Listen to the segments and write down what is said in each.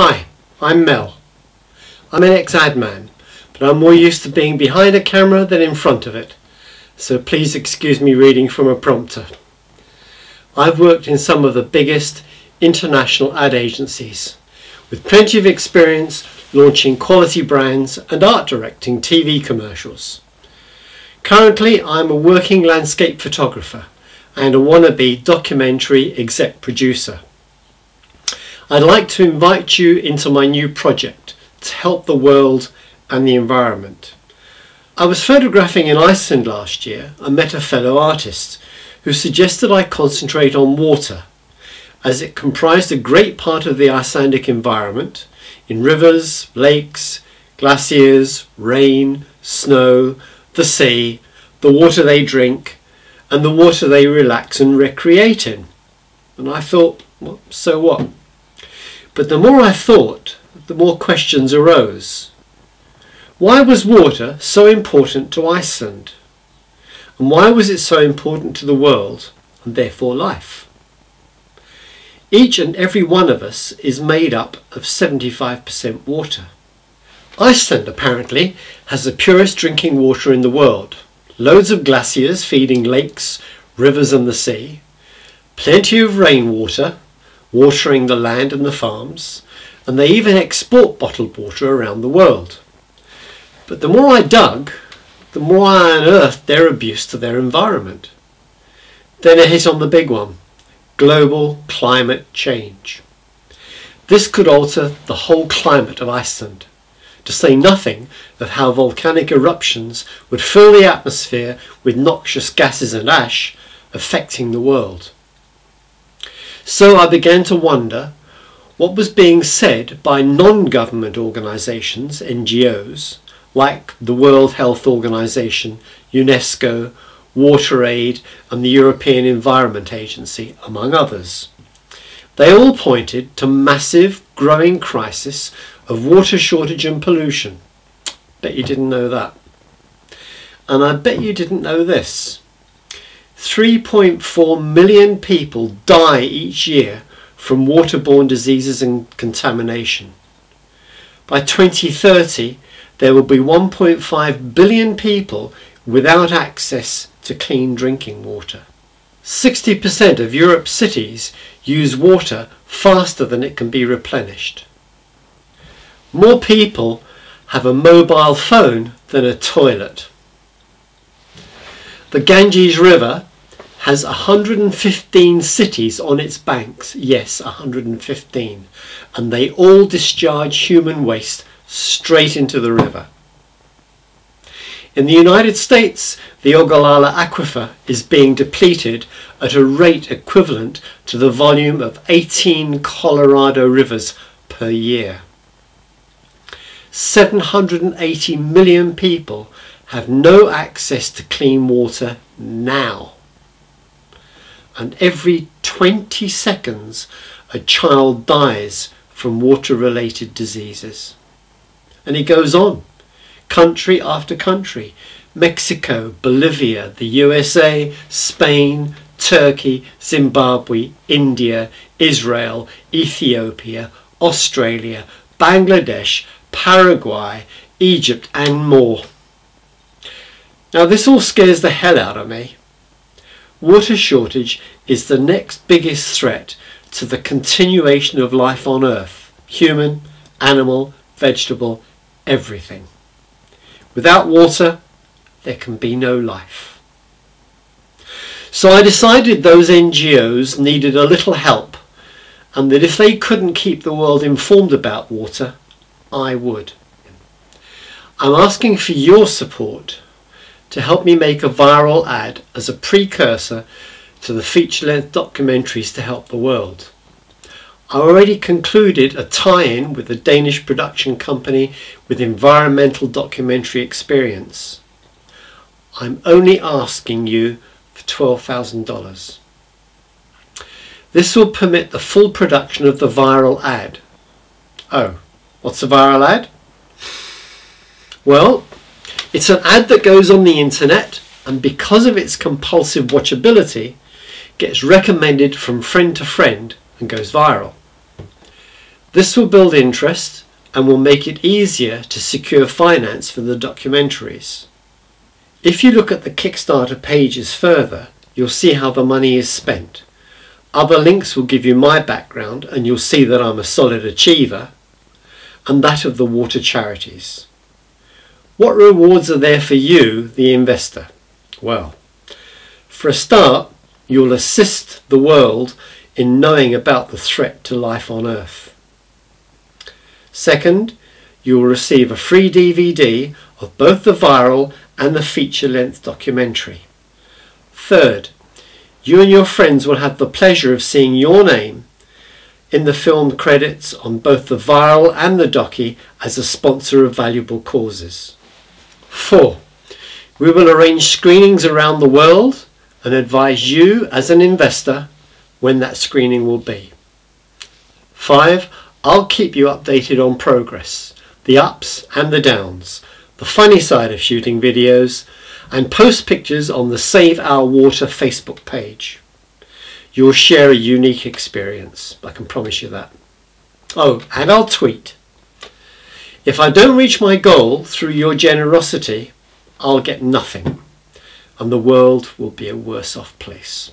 Hi, I'm Mel. I'm an ex-ad man, but I'm more used to being behind a camera than in front of it, so please excuse me reading from a prompter. I've worked in some of the biggest international ad agencies, with plenty of experience launching quality brands and art directing TV commercials. Currently, I'm a working landscape photographer and a wannabe documentary exec producer. I'd like to invite you into my new project to help the world and the environment. I was photographing in Iceland last year and met a fellow artist who suggested I concentrate on water, as it comprised a great part of the Icelandic environment in rivers, lakes, glaciers, rain, snow, the sea, the water they drink, and the water they relax and recreate in. And I thought, well, so what? But the more I thought, the more questions arose. Why was water so important to Iceland? And why was it so important to the world, and therefore life? Each and every one of us is made up of 75% water. Iceland apparently has the purest drinking water in the world. Loads of glaciers feeding lakes, rivers and the sea. Plenty of rainwater, watering the land and the farms. And they even export bottled water around the world. But the more I dug, the more I unearthed their abuse to their environment. Then I hit on the big one. Global climate change. This could alter the whole climate of Iceland, to say nothing of how volcanic eruptions would fill the atmosphere with noxious gases and ash, affecting the world. So I began to wonder what was being said by non-government organisations, NGOs, like the World Health Organization, UNESCO, WaterAid and the European Environment Agency, among others. They all pointed to massive growing crisis of water shortage and pollution. Bet you didn't know that. And I bet you didn't know this. 3.4 million people die each year from waterborne diseases and contamination. By 2030, there will be 1.5 billion people without access to clean drinking water. 60% of Europe's cities use water faster than it can be replenished. More people have a mobile phone than a toilet. The Ganges River has 115 cities on its banks, yes, 115, and they all discharge human waste straight into the river. In the United States, the Ogallala Aquifer is being depleted at a rate equivalent to the volume of 18 Colorado rivers per year. 780 million people have no access to clean water now. And every 20 seconds a child dies from water-related diseases. And it goes on. Country after country, Mexico, Bolivia, the USA, Spain, Turkey, Zimbabwe, India, Israel, Ethiopia, Australia, Bangladesh, Paraguay, Egypt and more. Now this all scares the hell out of me. Water shortage is the next biggest threat to the continuation of life on Earth, human, animal, vegetable, everything. Without water, there can be no life. So I decided those NGOs needed a little help, and that if they couldn't keep the world informed about water, I would. I'm asking for your support to help me make a viral ad as a precursor to the feature-length documentaries to help the world. I already concluded a tie-in with a Danish production company with environmental documentary experience. I'm only asking you for $12,000. This will permit the full production of the viral ad. Oh, what's a viral ad? Well, it's an ad that goes on the internet and because of its compulsive watchability gets recommended from friend to friend and goes viral. This will build interest and will make it easier to secure finance for the documentaries. If you look at the Kickstarter pages further, you'll see how the money is spent. Other links will give you my background and you'll see that I'm a solid achiever, and that of the water charities. What rewards are there for you, the investor? Well, for a start, you'll assist the world in knowing about the threat to life on Earth. Second, you will receive a free DVD of both the viral and the feature-length documentary. Third, you and your friends will have the pleasure of seeing your name in the film credits on both the viral and the docu as a sponsor of valuable causes. 4. We will arrange screenings around the world and advise you as an investor when that screening will be. 5. I'll keep you updated on progress, the ups and the downs, the funny side of shooting videos, and post pictures on the Save Our Water Facebook page. You'll share a unique experience, I can promise you that. Oh, and I'll tweet. If I don't reach my goal through your generosity, I'll get nothing, and the world will be a worse off place.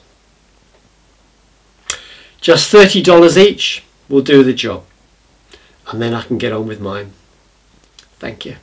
Just $30 each will do the job, and then I can get on with mine. Thank you.